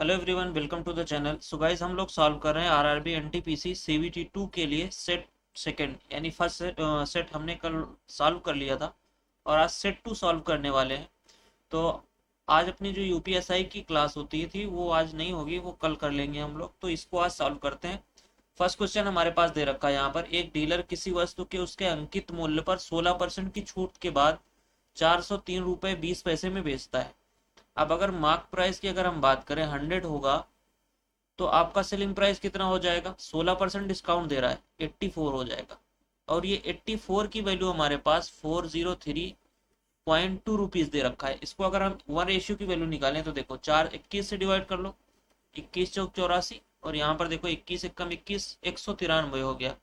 Hello everyone, welcome to the channel. So guys, हम लोग solve कर रहे हैं आरआरबी एनटीपीसी सीवीटी 2 के लिए सेट सेकंड यानी फर्स्ट सेट हमने कल सॉल्व कर लिया था और आज सेट 2 सॉल्व करने वाले हैं। तो आज अपनी जो यूपीएसआई की क्लास होती थी वो आज नहीं होगी, वो कल कर लेंगे हम लोग। तो इसको आज सॉल्व करते हैं। फर्स्ट क्वेश्चन हमारे पास दे रखा है यहाँ पर, एक डीलर किसी वस्तु के उसके अंकित मूल्य पर 16% की छूट के बाद 403 रुपये 20 पैसे में बेचता है। अब अगर मार्क प्राइस की अगर हम बात करें 100 होगा तो आपका सेलिंग प्राइस कितना हो जाएगा? 16% डिस्काउंट दे रहा है, 84 हो जाएगा। और ये 84 की वैल्यू हमारे पास 403.2 रुपीज दे रखा है। इसको अगर हम 1 रेशियो की वैल्यू निकालें तो देखो 4 21 से डिवाइड कर लो, 21 चौक 84, और यहाँ पर देखो 21 एकम 21, 193 हो गया।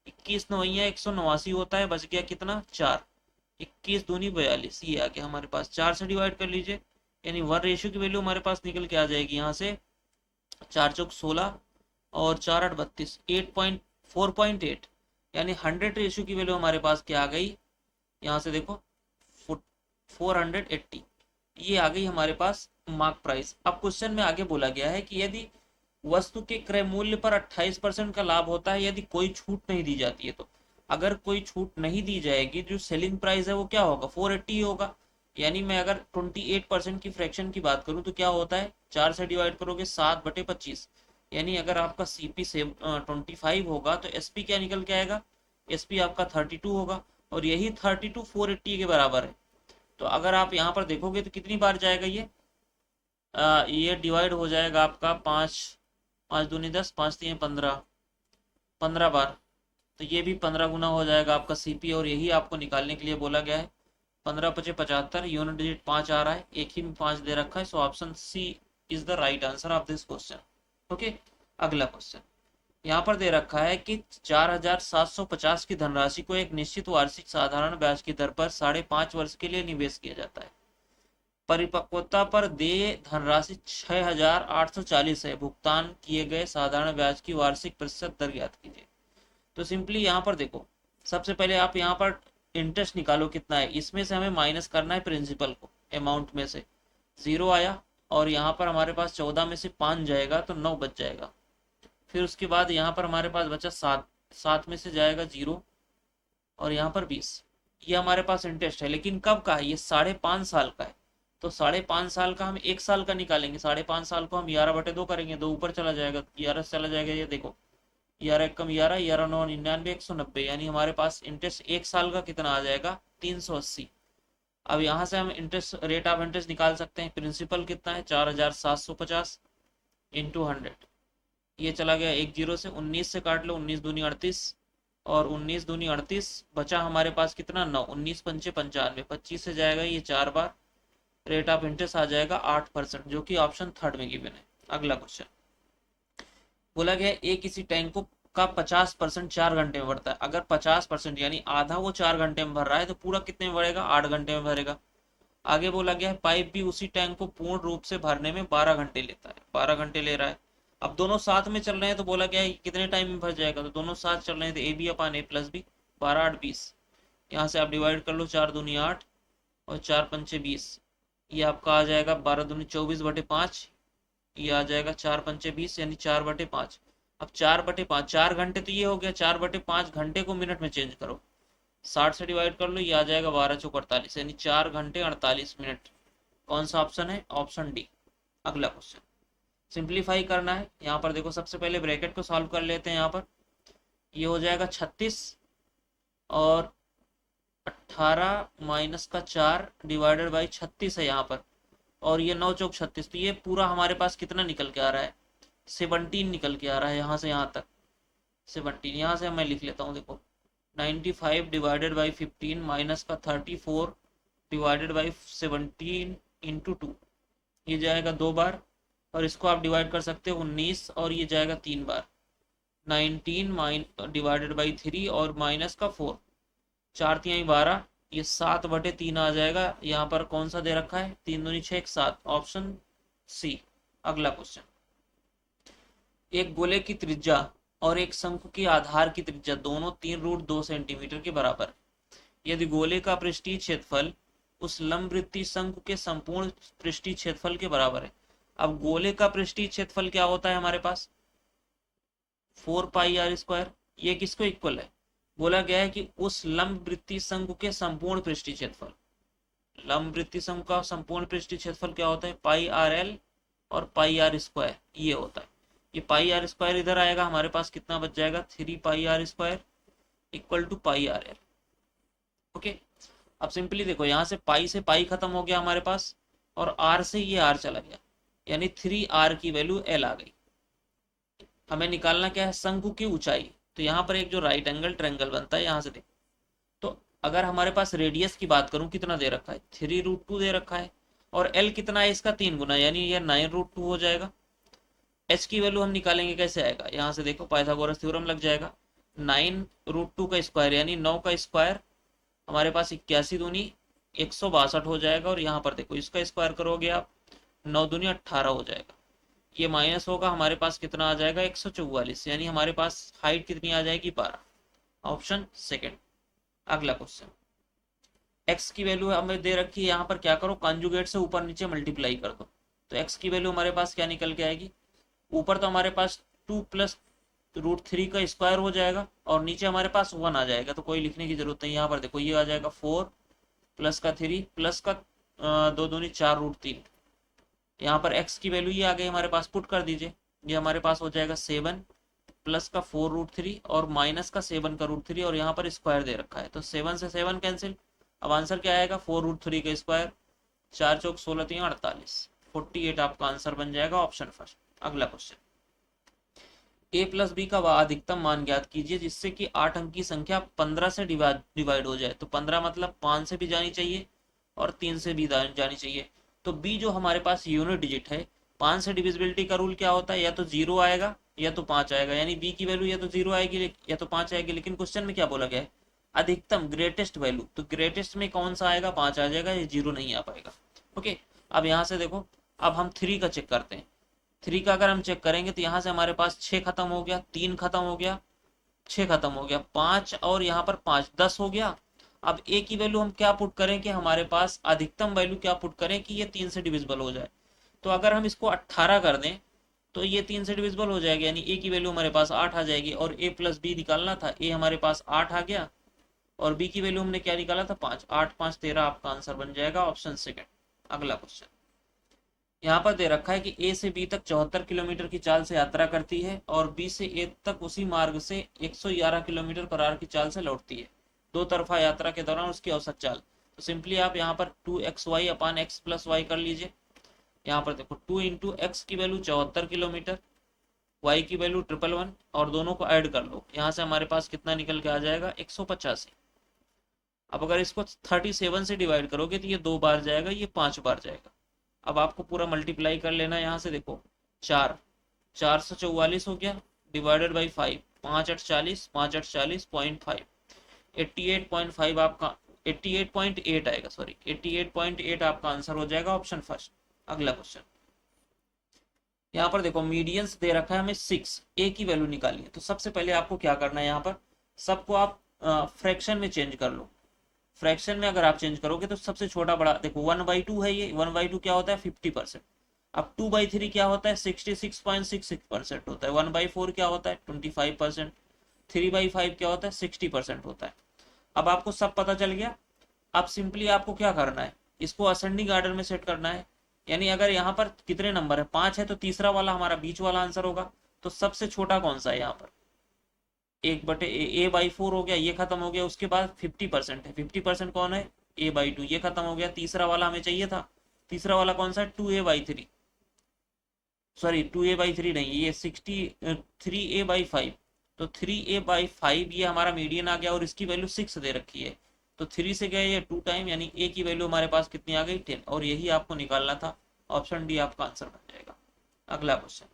21 नवैया 189 होता है, बच गया कितना? 4। 21 दूनी 42, ये आ गया हमारे पास। 4 से डिवाइड कर लीजिए, यानी 1 रेशियो की वैल्यू हमारे पास निकल के आ जाएगी यहाँ से 4 चौक 16 और 4 8 32, 4.8, यानी 100 रेशियो की वैल्यू हमारे पास क्या आ गई? यहाँ से देखो 480, ये आ गई हमारे पास मार्क प्राइस। अब क्वेश्चन में आगे बोला गया है कि यदि वस्तु के क्रय मूल्य पर 28% का लाभ होता है यदि कोई छूट नहीं दी जाती है। तो अगर कोई छूट नहीं दी जाएगी, जो सेलिंग प्राइस है वो क्या होगा? 480 होगा। यानी मैं अगर 28% की फ्रैक्शन की बात करूं तो क्या होता है? 4 से डिवाइड करोगे 7/25, यानी अगर आपका सीपी से 25 होगा तो एसपी क्या निकल के आएगा? एसपी आपका 32 होगा, और यही 32 480 के बराबर है। तो अगर आप यहाँ पर देखोगे तो कितनी बार जाएगा ये डिवाइड हो जाएगा आपका 5, 5 दूनी 10, 5 3 15, 15 बार। तो ये भी 15 गुना हो जाएगा आपका सीपी, और यही आपको निकालने के लिए बोला गया है। 15×5 = 75, यूनिट डिजिट 5 आ रहा है, एक ही में 5 दे रखा है। So option C is the right answer of this question. Okay, अगला क्वेश्चन यहाँ पर दे रखा है कि 4750 की धनराशि को एक निश्चित वार्षिक साधारण ब्याज की दर पर 5.5 वर्ष के लिए निवेश किया जाता है। परिपक्वता पर देय धनराशि 6840 है। भुगतान किए गए साधारण ब्याज की वार्षिक प्रतिशत दर ज्ञात कीजिए। तो सिंपली यहाँ पर देखो, सबसे पहले आप यहाँ पर इंटरेस्ट निकालो कितना है। इसमें से हमें माइनस करना है प्रिंसिपल को, अमाउंट में से 0 आया, और यहाँ पर हमारे पास 14 में से 5 जाएगा तो 9 बच जाएगा। फिर उसके बाद यहाँ पर हमारे पास बचा 7, 7 में से जाएगा 0, और यहाँ पर 20। ये हमारे पास इंटरेस्ट है, लेकिन कब का है? ये 5.5 साल का है। तो 5.5 साल का हम 1 साल का निकालेंगे। 5.5 साल को हम 11/2 करेंगे, 2 ऊपर चला जाएगा, 11 से चला जाएगा। ये देखो 11 एकम 11, 11 9 99, 190, यानी हमारे पास इंटरेस्ट 1 साल का कितना आ जाएगा? 380। अब यहाँ से हम इंटरेस्ट रेट ऑफ इंटरेस्ट निकाल सकते हैं। प्रिंसिपल कितना है? 4750 इंटू 100, ये चला गया एक जीरो से। 19 से काट लो, 19 दूनी 38, और 19 दूनी 38, बचा हमारे पास कितना? 9। 19 पंचे 95, 25 से जाएगा ये 4 बार। रेट ऑफ इंटरेस्ट आ जाएगा 8%, जो कि ऑप्शन थर्ड में गिवन है। अगला क्वेश्चन बोला गया एक किसी टैंक को का 50% 4 घंटे में भरता है। अगर 50% यानी आधा वो 4 घंटे में भर रहा है तो पूरा कितने में भरेगा? 8 घंटे में भरेगा। आगे बोला गया है पाइप भी उसी टैंक को पूर्ण रूप से भरने में 12 घंटे लेता है, 12 घंटे ले रहा है। अब दोनों साथ में चल रहे हैं तो बोला गया है कितने टाइम में भर जाएगा? तो दोनों साथ चल रहे हैं तो A B upon A plus B, 12 8 20। यहाँ से आप डिवाइड कर लो, 4 दूनी 8 और 4 पंचे 20, ये आपका आ जाएगा 12 दूनी 24/5, ये आ जाएगा 4 पंचे 20, यानी 4/5। अब 4/5, 4 घंटे तो ये हो गया, 4/5 घंटे को मिनट में चेंज करो, 60 से डिवाइड कर लो, ये आ जाएगा 12 चौक 48, यानी 4 घंटे 48 मिनट। कौन सा ऑप्शन है? Option D. अगला क्वेश्चन सिंप्लीफाई करना है। यहाँ पर देखो सबसे पहले ब्रैकेट को सॉल्व कर लेते हैं। यहाँ पर ये हो जाएगा 36 और 18 माइनस का 4 डिवाइडेड बाई 36 है यहाँ पर, और ये 9 चौक 36, तो ये पूरा हमारे पास कितना निकल के आ रहा है? 17 निकल के आ रहा है यहाँ से यहाँ तक। 17 यहाँ से मैं लिख लेता हूँ, देखो 95 डिवाइडेड बाई 15 माइनस का 34 डिवाइडेड बाई 17 इंटू 2, ये जाएगा 2 बार, और इसको आप डिवाइड कर सकते हो 19, और ये जाएगा 3 बार। 19 डिवाइडेड बाई 3 और माइनस का 4, 4 3 12, ये 7/3 आ जाएगा। यहाँ पर कौन सा दे रखा है? 3 दूनी 6 7, ऑप्शन सी। अगला क्वेश्चन, एक गोले की त्रिज्या और एक शंकु के आधार की त्रिज्या दोनों 3√2 सेंटीमीटर के बराबर है। यदि गोले का पृष्ठीय क्षेत्रफल उस लंबवृत्तीय शंकु के संपूर्ण पृष्ठीय क्षेत्रफल के बराबर है। अब गोले का पृष्ठीय क्षेत्रफल क्या होता है हमारे पास, 4 पाई r स्क्वायर। ये किसको इक्वल है, बोला गया है कि उस लंब वृत्तीय शंकु के संपूर्ण पृष्ठीय क्षेत्रफल, लंब वृत्तीय शंकु का संपूर्ण पृष्ठीय क्षेत्रफल क्या होता है, πr_l और πr² ये होता है। ये πr² इधर आएगा, हमारे पास कितना बच जाएगा, 3 πr² equal to πr_l। Okay, अब सिंपली देखो, यहाँ से पाई से पाई खत्म हो गया हमारे पास, और आर से ये आर चला गया, यानी 3r की वैल्यू l आ गई। हमें निकालना क्या है, शंकु की ऊंचाई। तो यहाँ पर एक जो राइट एंगल ट्रायंगल बनता है, यहाँ से देखो, तो अगर हमारे पास रेडियस की बात करूं, कितना दे रखा है, 3√2 दे रखा है, और l कितना है इसका 3 गुना, यानी ये 9√2 हो जाएगा। h की वैल्यू हम निकालेंगे, कैसे आएगा, यहाँ से देखो पाइथागोरस थ्योरम लग जाएगा, 9√2 का स्क्वायर यानी 9 का स्क्वायर, हमारे पास 81 दूनी 162 हो जाएगा, और यहाँ पर देखो इसका स्क्वायर करोगे आप, 9 दूनी 18 हो जाएगा। ये माइनस होगा, हमारे पास कितना आ जाएगा, 144, यानी हमारे पास हाइट कितनी आ जाएगी, 12। Option second. अगला क्वेश्चन, x की वैल्यू हमें दे रखी है, यहाँ पर क्या करो, कॉन्जुगेट से ऊपर नीचे मल्टीप्लाई कर दो। तो x की वैल्यू हमारे पास क्या निकल के आएगी, ऊपर तो हमारे पास 2 + √3 का स्क्वायर हो जाएगा, और नीचे हमारे पास 1 आ जाएगा, तो कोई लिखने की जरूरत नहीं। यहाँ पर देखो ये आ जाएगा 4 प्लस का 3 प्लस का 2 दूनी 4√3। यहाँ पर x की वैल्यू ये आ गई हमारे पास, पुट कर दीजिए, ये हमारे पास हो जाएगा 7 प्लस का 4√3 और माइनस का 7 का √3, और यहाँ पर स्क्वायर दे रखा है, तो 7 से 7 कैंसिल। अब आंसर क्या आएगा, 4√3 का स्क्वायर, 4 चौक 16 3 48, 48 आपका आंसर बन जाएगा, ऑप्शन फर्स्ट। अगला क्वेश्चन, a प्लस बी का अधिकतम मान ज्ञात कीजिए जिससे कि 8 अंक की संख्या 15 से डिवाइड हो जाए। तो 15 मतलब 5 से भी जानी चाहिए और 3 से भी जानी चाहिए। तो b जो हमारे पास यूनिट डिजिट है, 5 से डिविजिबिलिटी का रूल क्या होता है, या तो 0 आएगा या तो 5 आएगा, यानी b की वैल्यू या तो 0 आएगी या तो 5 आएगी। लेकिन क्वेश्चन में क्या बोला गया है, अधिकतम ग्रेटेस्ट वैल्यू, तो ग्रेटेस्ट में कौन सा आएगा, 5 आ जाएगा, ये 0 नहीं आ पाएगा। ओके, अब यहाँ से देखो, अब हम 3 का चेक करते हैं। 3 का अगर हम चेक करेंगे तो यहाँ से हमारे पास 6 खत्म हो गया, 3 खत्म हो गया, 6 खत्म हो गया, 5 और यहाँ पर 5, 10 हो गया। अब a की वैल्यू हम क्या पुट करें कि हमारे पास अधिकतम वैल्यू क्या पुट करें कि ये 3 से डिविजिबल हो जाए। तो अगर हम इसको 18 कर दें तो ये 3 से डिविजिबल हो जाएगा, यानी a की वैल्यू हमारे पास 8 आ जाएगी, और a प्लस बी निकालना था, a हमारे पास 8 आ गया, और b की वैल्यू हमने क्या निकाला था, 5। 8 5 13 आपका आंसर बन जाएगा, ऑप्शन सेकेंड। अगला क्वेश्चन, यहाँ पर दे रखा है कि ए से बी तक 74 किलोमीटर की चाल से यात्रा करती है, और बी से ए तक उसी मार्ग से 111 किलोमीटर पर आवर की चाल से लौटती है। दो तरफा यात्रा के दौरान उसकी औसत चाल। तो सिंपली आप यहाँ पर 2xy अपान x प्लस वाई कर लीजिए। यहाँ पर देखो 2 इंटू एक्स की वैल्यू 74 किलोमीटर, y की वैल्यू 111, और दोनों को ऐड कर लो, यहाँ से हमारे पास कितना निकल के आ जाएगा, 185। अब अगर इसको 37 से डिवाइड करोगे तो ये 2 बार जाएगा, ये 5 बार जाएगा। अब आपको पूरा मल्टीप्लाई कर लेना है, यहाँ से देखो 4 444 हो गया, डिवाइडेड बाई 5, 5 8 40, 5 8 40.5, 88.5 आपका 88.8 आएगा, सॉरी 88.8 आपका आंसर हो जाएगा, ऑप्शन फर्स्ट। अगला क्वेश्चन, यहाँ पर देखो मीडियंस दे रखा है हमें 6, ए की वैल्यू निकालिए। तो सबसे पहले आपको क्या करना है, यहाँ पर सबको आप फ्रैक्शन में चेंज कर लो। फ्रैक्शन में अगर आप चेंज करोगे तो सबसे छोटा बड़ा देखो 1/2 है, ये 1/2 क्या होता है, 50%। अब 2/3 क्या होता है, 66.66% होता है। 1/4 क्या होता है, 25%। 3/5 क्या होता है, 60% होता है। अब आपको सब पता चल गया। अब सिंपली आपको क्या करना है, इसको असेंडिंग आर्डर में सेट करना है, यानी अगर यहाँ पर कितने नंबर है, 5 है, तो तीसरा वाला हमारा बीच वाला आंसर होगा। तो सबसे छोटा कौन सा है, यहाँ पर 1/a/4 हो गया, ये खत्म हो गया। उसके बाद 50% है, 50% कौन है, a/2, ये खत्म हो गया। तीसरा वाला हमें चाहिए था, तीसरा वाला कौन सा है, 2a/3, सॉरी 2a/3 नहीं, ये 3a/5। तो 3a/5 ये हमारा मीडियन आ गया, और इसकी वैल्यू 6 दे रखी है, तो 3 से गए ये 2 टाइम, यानी a की वैल्यू हमारे पास कितनी आ गई, 10, और यही आपको निकालना था। ऑप्शन डी आपका आंसर बन जाएगा। अगला क्वेश्चन,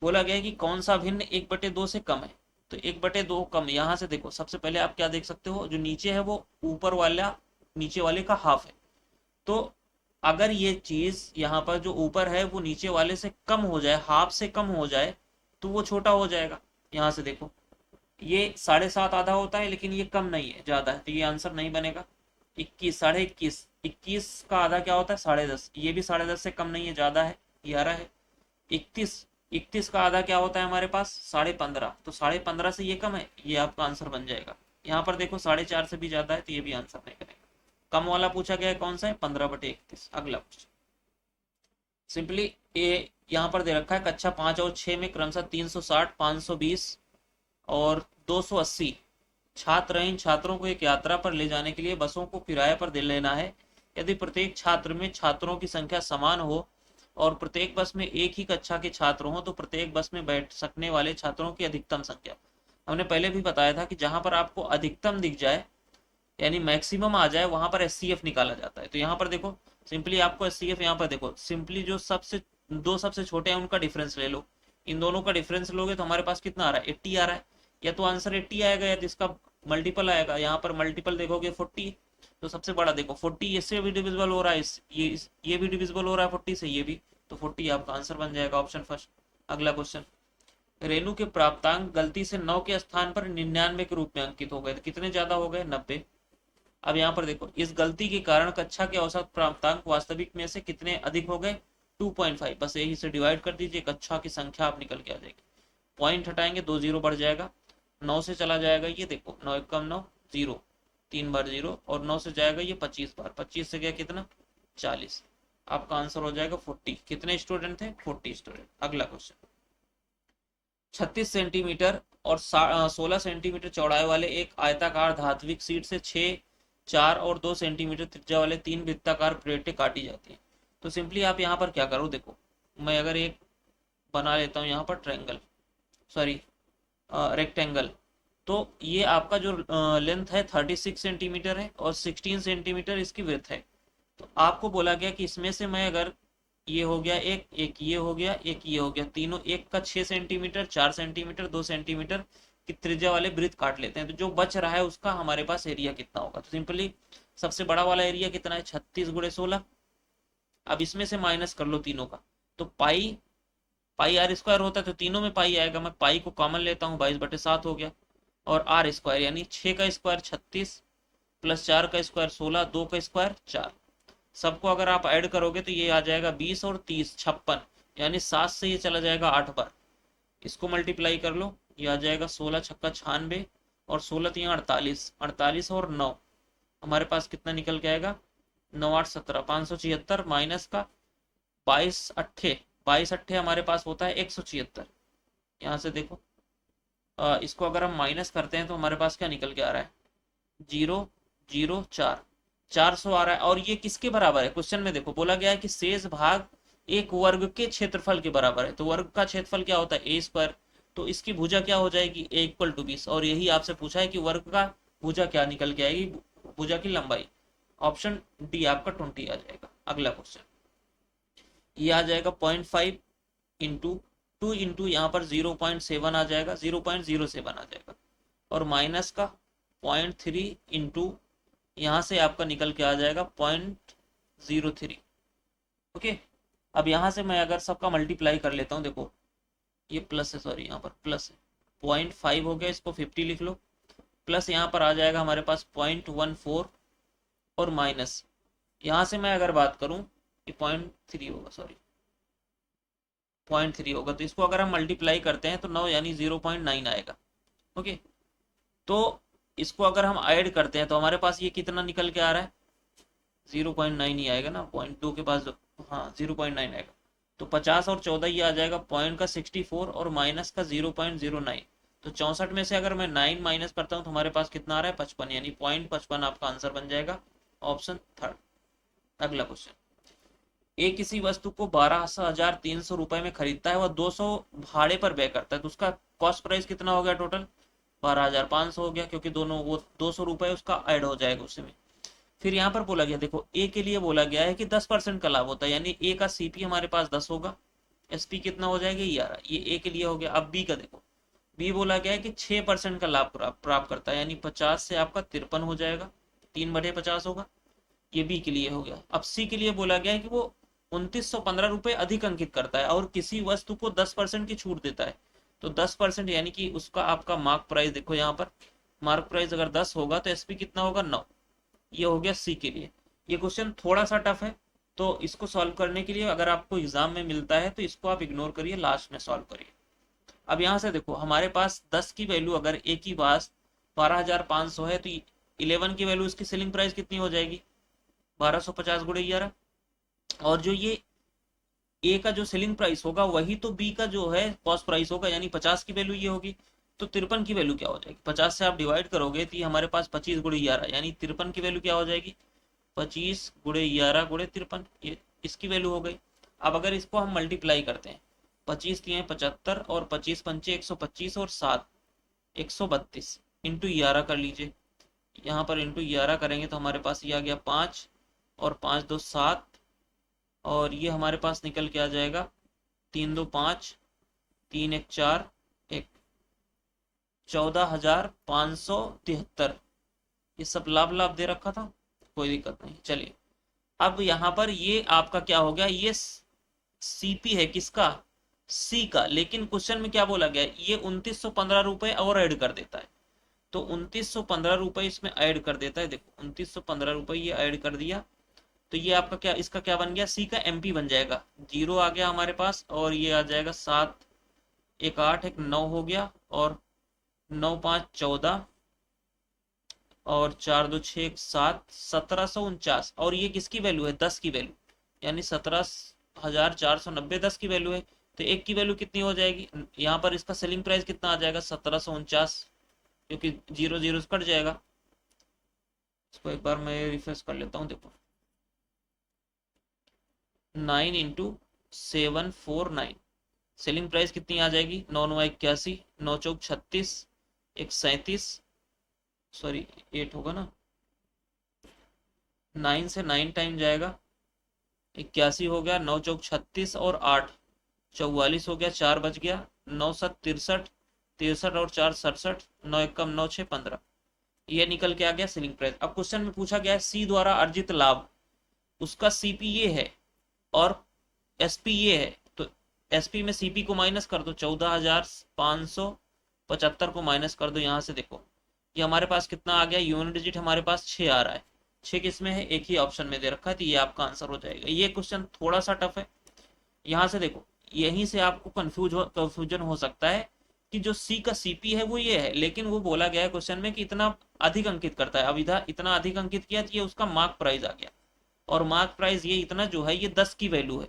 बोला गया है कि कौन सा भिन्न 1/2 से कम है। तो 1/2 कम, यहाँ से देखो सबसे पहले आप क्या देख सकते हो, जो नीचे है वो ऊपर वाला नीचे वाले का हाफ है। तो अगर ये चीज यहाँ पर जो ऊपर है वो नीचे वाले से कम हो जाए, हाफ से कम हो जाए, तो वो छोटा हो जाएगा। यहाँ से देखो ये 7.5 आधा होता है, लेकिन ये कम नहीं है, ज्यादा है, तो ये आंसर नहीं बनेगा। 21, 21.5, 21 का आधा क्या होता है, 10.5, ये भी 10.5 से कम नहीं है, ज्यादा है, 11 है। 31 का आधा क्या होता है हमारे पास 15.5, तो 15.5 से ये कम है, ये आपका आंसर बन जाएगा। यहाँ पर देखो 4.5 से भी ज्यादा है, तो ये भी आंसर नहीं करेगा। कम वाला पूछा गया है कौन सा है, 15/31। अगला क्वेश्चन सिंपली ये यहाँ पर दे रखा है कक्षा 5 और 6 में क्रमशः 360, 520 और 280 छात्र हैं। इन छात्रों को एक यात्रा पर ले जाने के लिए बसों को किराए पर दे लेना है। यदि प्रत्येक छात्र में छात्रों की संख्या समान हो और प्रत्येक बस में एक ही कक्षा के छात्र हो, तो प्रत्येक बस में बैठ सकने वाले छात्रों की अधिकतम संख्या। हमने पहले भी बताया था कि जहां पर आपको अधिकतम दिख जाए यानी मैक्सिमम आ जाए, वहां पर एचसीएफ निकाला जाता है। तो यहाँ पर देखो सिंपली आपको एचसीएफ, यहाँ पर देखो सिंपली जो सबसे छोटे हैं उनका डिफरेंस ले लो। इन दोनों का डिफरेंस लोगे तो हमारे पास कितना आ रहा है, 80 आ रहा है। या तो आंसर 80 आएगा या तो इसका मल्टीपल आएगा। यहाँ पर मल्टीपल देखोगे 40, तो सबसे बड़ा देखो 40 इससे भी डिविजिबल हो रहा है, ये भी डिविजिबल हो रहा है 40 से, ये भी, तो 40 आपका आंसर बन जाएगा, ऑप्शन फर्स्ट। अगला क्वेश्चन, रेणु के प्राप्तांक गलती से 9 के स्थान पर 99 के रूप में अंकित हो गए, तो कितने ज्यादा हो गए, 90। अब यहाँ पर देखो इस गलती के कारण कक्षा के औसत प्राप्तांक वास्तविक में से कितने अधिक हो गए, 2.5। बस यही से डिवाइड कर दीजिए, कक्षा की संख्या आप निकल के आ जाएगी। पॉइंट हटाएंगे 2 0 बढ़ जाएगा, 9 से चला जाएगा ये देखो 9 1 9 0, 3 बार 0, और 9 से जाएगा ये 25 बार, 25 से गया कितना 40। आपका आंसर हो जाएगा 40। कितने स्टूडेंट थे, 40 स्टूडेंट। अगला क्वेश्चन, 36 सेंटीमीटर और 16 सेंटीमीटर चौड़ाई वाले एक आयताकार धात्विक शीट से 6, 4 और 2 सेंटीमीटर त्रिज्या वाले 3 वृत्ताकार प्लेटें काटी जाती हैं। तो सिंपली आप यहाँ पर क्या करो, देखो मैं अगर एक बना लेता हूँ यहाँ पर ट्रायंगल, सॉरी रेक्टेंगल, तो ये आपका जो लेंथ है 36 सेंटीमीटर है और 16 सेंटीमीटर इसकी विड्थ है। तो आपको बोला गया कि इसमें से मैं अगर ये हो गया एक ये हो गया, एक ये हो गया, तीनों एक का 6 सेंटीमीटर, 4 सेंटीमीटर, 2 सेंटीमीटर की त्रिज्या वाले वृत्त काट लेते हैं, तो जो बच रहा है उसका हमारे पास एरिया कितना होगा। तो सिंपली सबसे बड़ा वाला एरिया कितना है, 36 × 16। अब इसमें से माइनस कर लो तीनों का, तो पाई आर स्क्वायर होता है, तो तीनों में पाई आएगा, मैं पाई को कॉमन लेता हूँ, 22/7 हो गया। और आर स्क्वायर यानी 6 का स्क्वायर 36 प्लस 4 का स्क्वायर 16, 2 का स्क्वायर 4। सबको अगर आप ऐड करोगे तो ये आ जाएगा 20 और 30 56, यानी 7 से ये चला जाएगा 8 बार। इसको मल्टीप्लाई कर लो, ये आ जाएगा 16 छक्का 96 और 16 3 48, 48 और 9 हमारे पास कितना निकल के आएगा, 9 8 17, 576 माइनस का 22 अट्ठे हमारे पास होता है 176। यहाँ से देखो इसको अगर हम माइनस करते हैं तो हमारे पास क्या निकल के आ रहा है, 0 0 4, 400 आ रहा है। और ये किसके बराबर है, क्वेश्चन में देखो बोला गया है कि शेष भाग एक वर्ग के क्षेत्रफल के बराबर है। तो वर्ग का क्षेत्रफल क्या होता है, ए स्क्वायर, तो इसकी भुजा क्या हो जाएगी, a = 20। और यही आपसे पूछा है कि वर्ग का भुजा क्या निकल के आएगी, भुजा की लंबाई। ऑप्शन डी आपका 20 आ जाएगा। अगला क्वेश्चन, ये आ जाएगा 0.5 इंटू 2 इंटू यहाँ पर 0.7 आ जाएगा, 0.07 आ जाएगा, और माइनस का 0.3 इंटू यहाँ से आपका निकल के आ जाएगा 0.03। ओके, अब यहाँ से मैं अगर सबका मल्टीप्लाई कर लेता हूँ, देखो ये प्लस है, सॉरी यहाँ पर प्लस है, 0.5 हो गया, इसको 50 लिख लो, प्लस यहाँ पर आ जाएगा हमारे पास 0.14 और माइनस यहाँ से मैं अगर बात करूँ ये 0.3 होगा, सॉरी 0.3 होगा, तो इसको अगर हम मल्टीप्लाई करते हैं तो 9 यानी 0.9 आएगा। ओके, तो इसको अगर हम ऐड करते हैं तो हमारे पास ये कितना निकल के आ रहा है, 0.9 ही आएगा ना, 0.2 के पास, हाँ 0.9 आएगा। तो 50 और 14 ये आ जाएगा, पॉइंट का 64 और माइनस का 0.09। तो 64 में से अगर मैं 9 माइनस करता हूँ तो हमारे पास कितना आ रहा है, 55, यानी 0.55 आपका आंसर बन जाएगा, ऑप्शन थर्ड। अगला क्वेश्चन, एक किसी वस्तु को 12,300 रुपए में खरीदता है, वह 200 भाड़े पर व्यय करता है, तो उसका कॉस्ट प्राइस कितना हो गया, टोटल 12,500 हो गया, क्योंकि दोनों वो 200 रुपए उसका ऐड हो जाएगा उसमें। फिर यहाँ पर बोला गया, देखो ए के लिए बोला गया है कि 10% का लाभ होता है, यानी ए का सीपी हमारे पास 10 होगा, एसपी कितना हो जाएगा 11, ये ए के लिए हो गया। अब बी का देखो, बी बोला गया है कि 6% का लाभ प्राप्त करता है, यानी 50 से आपका 53 हो जाएगा, 3/50 होगा, ये बी के लिए हो गया। अब सी के लिए बोला गया है कि वो 2915 रुपए अधिक अंकित करता है और किसी वस्तु को 10% की छूट देता है, तो 10% यानी कि उसका आपका मार्क प्राइस देखो, यहाँ पर मार्क प्राइस अगर 10 होगा तो एसपी कितना होगा 9, ये हो गया सी के लिए। ये क्वेश्चन थोड़ा सा टफ है, तो इसको सॉल्व करने के लिए अगर आपको एग्जाम में मिलता है तो इसको आप इग्नोर करिए, लास्ट में सॉल्व करिए। अब यहाँ से देखो हमारे पास 10 की वैल्यू अगर ए की पास 12,500 है तो 11 की वैल्यू इसकी सेलिंग प्राइस कितनी हो जाएगी, 1250 गुणे 11। और जो ये ए का जो सेलिंग प्राइस होगा वही तो बी का जो है कॉस्ट प्राइस होगा, यानी 50 की वैल्यू ये होगी। तो 53 की वैल्यू क्या हो जाएगी, 50 से आप डिवाइड करोगे तो ये हमारे पास 25 गुणे 11, यानी 53 की वैल्यू क्या हो जाएगी, 25 गुणे 11 गुणे 53, ये इसकी वैल्यू हो गई। अब अगर इसको हम मल्टीप्लाई करते हैं, 25 दिए 75 और 25 पंचे 125 और 7 132 इंटू 11 कर लीजिए। यहाँ पर इंटू 11 करेंगे तो हमारे पास ये आ गया 5 और 5 2 7, और ये हमारे पास निकल के आ जाएगा 3 2 5 3 1 4 1, 14,573। ये सब लाभ लाभ दे रखा था, कोई दिक्कत नहीं। चलिए अब यहाँ पर ये आपका क्या हो गया, ये सीपी है किसका, सी का, लेकिन क्वेश्चन में क्या बोला गया, ये 2915 रुपए और ऐड कर देता है। तो 2915 रुपए इसमें ऐड कर देता है, देखो 2915 रुपए ये ऐड कर दिया। तो ये आपका क्या, इसका क्या बन गया, सी का एमपी बन जाएगा। 0 आ गया हमारे पास, और ये आ जाएगा 7 1 8 1 9 हो गया, और 9 5 14 और 4 2 6 1 7 1749। और ये किसकी वैल्यू है, 10 की वैल्यू, यानी 17,490 10 की वैल्यू है। तो एक की वैल्यू कितनी हो जाएगी, यहाँ पर इसका सेलिंग प्राइस कितना आ जाएगा, 1749, क्योंकि 0 0 कट जाएगा। इसको एक बार मैं रिफ्रेश कर लेता हूँ, देखो 9 इंटू 749, सेलिंग प्राइस कितनी आ जाएगी, 9 9 81, 9 चौक 36, 1 37, सॉरी 8 होगा ना, 9 से 9 टाइम जाएगा, 81 हो गया, 9 चौक 36 और 8 44 हो गया, 4 बच गया, 9 7 63, 63 और 4 67, 9 1 कम 9 6 15, ये निकल के आ गया सेलिंग प्राइस। अब क्वेश्चन में पूछा गया है सी द्वारा अर्जित लाभ, उसका सीपी ये है और एसपी ये है। तो एसपी में सीपी को माइनस कर दो, 14,575 को माइनस कर दो। यहाँ से देखो ये हमारे पास कितना आ गया, यूनिट डिजिट हमारे पास 6 आ रहा है, 6 किसमें है, एक ही ऑप्शन में दे रखा है, तो ये आपका आंसर हो जाएगा। ये क्वेश्चन थोड़ा सा टफ है, यहाँ से देखो यहीं से आपको कंफ्यूजन हो सकता है कि जो सी का सीपी है वो ये है, लेकिन वो बोला गया है क्वेश्चन में कि इतना अधिक अंकित करता है। अब इधर इतना अधिक अंकित किया तो ये उसका मार्क प्राइस आ गया, और मार्क प्राइस ये इतना जो है ये 10 की वैल्यू है।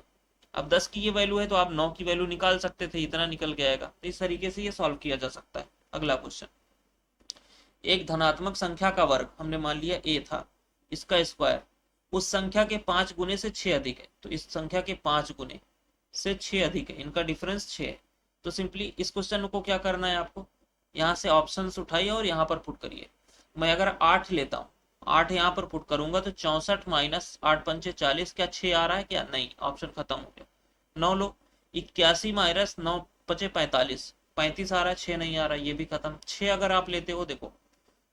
अब 10 की ये वैल्यू है तो आप 9 की वैल्यू निकाल सकते थे, इतना निकल के आएगा। तो इस तरीके से ये सॉल्व किया जा सकता है। अगला क्वेश्चन, एक धनात्मक संख्या का वर्ग, हमने मान लिया ए था, इसका स्क्वायर उस संख्या के 5 गुने से 6 अधिक है। तो इस संख्या के 5 गुने से 6 अधिक है, इनका डिफरेंस 6 है। तो सिंपली इस क्वेश्चन को क्या करना है आपको, यहाँ से ऑप्शंस उठाइए और यहाँ पर पुट करिए। मैं अगर 8 लेता हूँ, 8 यहाँ पर पुट करूंगा तो 64 माइनस 8 पंचे 40, क्या 6 आ रहा है क्या, नहीं, ऑप्शन खत्म हो गया। 9 लो, 81 माइनस 9 पचे 45, 35 आ रहा है, 6 नहीं आ रहा है, ये भी खत्म। 6 अगर आप लेते हो, देखो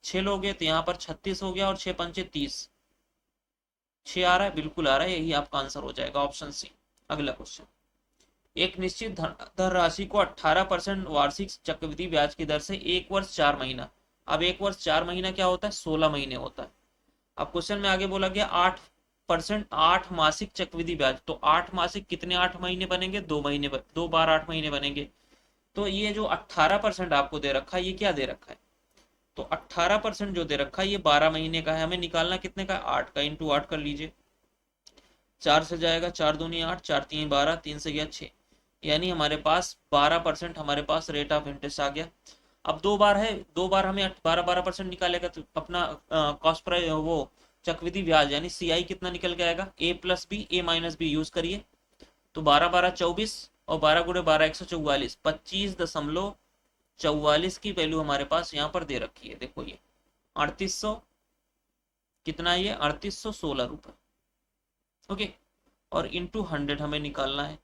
6 लोगे तो यहाँ पर 36 हो गया, और 6 पंचे 30, 6 आ रहा है, बिल्कुल आ रहा है, यही आपका आंसर हो जाएगा, ऑप्शन सी। अगला क्वेश्चन, एक निश्चित धन राशि को 18% वार्षिक चक्रवृद्धि ब्याज की दर से 1 वर्ष 4 महीना। अब 1 वर्ष 4 महीना क्या होता है, 16 महीने होता है। अब क्वेश्चन में आगे बोला गया 8% 8 मासिक चक्रवृद्धि ब्याज। तो 8 मासिक कितने 8 महीने बनेंगे, 2 महीने, 2 बार 8 महीने बनेंगे। तो ये जो 18% आपको दे रखा है, ये क्या दे रखा है, तो 18% जो दे रखा है ये 12 महीने का है। हमें निकालना कितने का, 8 का, इंटू 8 कर लीजिए। 4 से जाएगा, 4 दूनी 8, 4 3 12, 3 से गया 6, यानी हमारे पास 12% हमारे पास रेट ऑफ इंटरेस्ट आ गया। अब 2 बार है, 2 बार हमें 12% निकालेगा तो अपना कॉस्ट प्राइस वो चक्रवृद्धि ब्याज यानी सीआई कितना निकल के आएगा, A plus B A minus B use करिए। तो 12 12 24 और 12 गुणे 12 144, 25.44 की वैल्यू हमारे पास यहाँ पर दे रखी है। देखो ये 3800 कितना, ये 3816 रुपए, ओके, और इंटू 100 हमें निकालना है।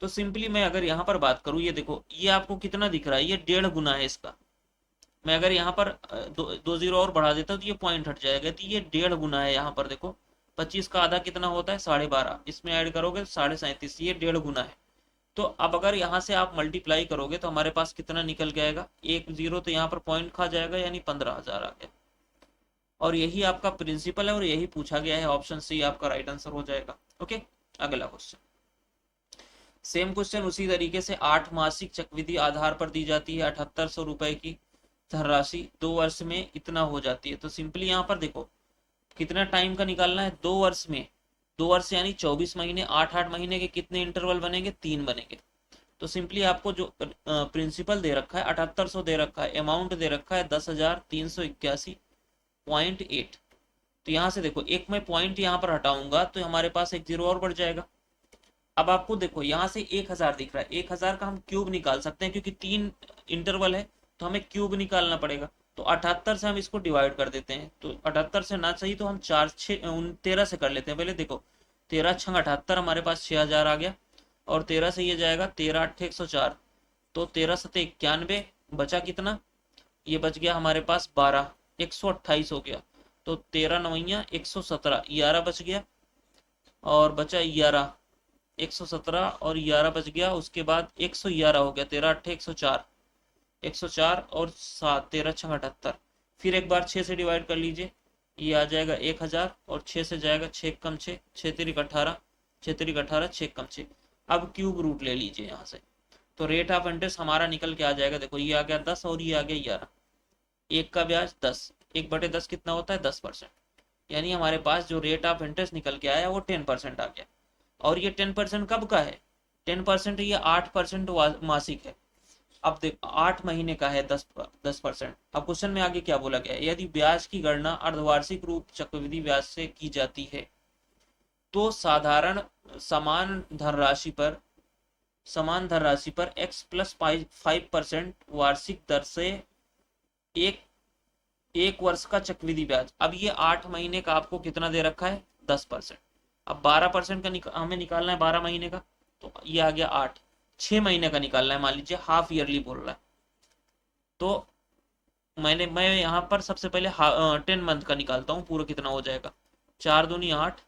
तो सिंपली मैं अगर यहाँ पर बात करूँ, ये देखो ये आपको कितना दिख रहा है, ये 1.5 गुना है इसका। मैं अगर यहाँ पर 2 जीरो और बढ़ा देता हूँ तो ये पॉइंट हट जाएगा, तो ये 1.5 गुना है। यहाँ पर देखो 25 का आधा कितना होता है, 12.5, इसमें ऐड करोगे 37.5, ये 1.5 गुना है। तो अब अगर यहाँ से आप मल्टीप्लाई करोगे तो हमारे पास कितना निकल जाएगा, 1 0 तो यहाँ पर पॉइंट खा जाएगा, यानी 15,000 आ गया। और यही आपका प्रिंसिपल है और यही पूछा गया है। ऑप्शन सी आपका राइट आंसर हो जाएगा। ओके, अगला क्वेश्चन, सेम क्वेश्चन उसी तरीके से 8 मासिक चक्रवृद्धि आधार पर दी जाती है 7800 रुपए की धनराशि 2 वर्ष में इतना हो जाती है। तो सिंपली यहाँ पर देखो कितना टाइम का निकालना है, 2 वर्ष में, 2 वर्ष यानी 24 महीने, 8-8 महीने के कितने इंटरवल बनेंगे, 3 बनेंगे। तो सिंपली आपको जो प्रिंसिपल दे रखा है 7800 दे रखा है, अमाउंट दे रखा है 10,381.8। तो यहाँ से देखो एक मैं पॉइंट यहाँ पर हटाऊंगा तो हमारे पास एक जीरो और बढ़ जाएगा। अब आपको देखो यहाँ से 1000 दिख रहा है, 1000 का हम क्यूब निकाल सकते हैं क्योंकि 3 इंटरवल है तो हमें क्यूब निकालना पड़ेगा। तो 78 से हम इसको डिवाइड कर देते हैं, तो 78 से ना सही तो हम 13 से कर लेते हैं। पहले देखो 13 छंग 78, हमारे पास 6000 आ गया, और 13 से ये जाएगा 13 8 104, तो 13 सते 91, बचा कितना, ये बच गया हमारे पास 12, 128 हो गया। तो 13 नवैया 117, 11 बच गया, और बचा 11, 117 और 11 बच गया, उसके बाद 111 हो गया, 13 8 104, 104 और 7, 13 छंग 78। फिर एक बार 6 से डिवाइड कर लीजिए, ये आ जाएगा 1000, और 6 से जाएगा 6 कम 6, 6 तिरिक 18, 6 तिरिक 18, 6 कम 6। अब क्यूब रूट ले लीजिए यहाँ से, तो रेट ऑफ इंटरेस्ट हमारा निकल के आ जाएगा। देखो ये आ गया 10 और ये आ गया 11, एक का ब्याज 10, 1/10 कितना होता है 10%, यानी हमारे पास जो रेट ऑफ इंटरेस्ट निकल के आया वो 10% आ गया। और ये 10% कब का है, 10% ये 8% मासिक है। अब देख 8 महीने का है 10%। अब क्वेश्चन में आगे क्या बोला गया है, यदि ब्याज की गणना अर्धवार्षिक रूप चक्रवृद्धि ब्याज से की जाती है तो साधारण समान धनराशि पर x प्लस 5% वार्षिक दर से एक वर्ष का चक्रवृद्धि ब्याज। अब ये 8 महीने का आपको कितना दे रखा है 10%। अब 12% का हमें निकालना है 12 महीने का, तो ये आ गया 8, 6 महीने का निकालना है, मान लीजिए हाफ ईयरली बोल रहा है। तो मैं यहाँ पर सबसे पहले 10 मंथ का निकालता हूँ, पूरा कितना हो जाएगा, 4 दूनी 8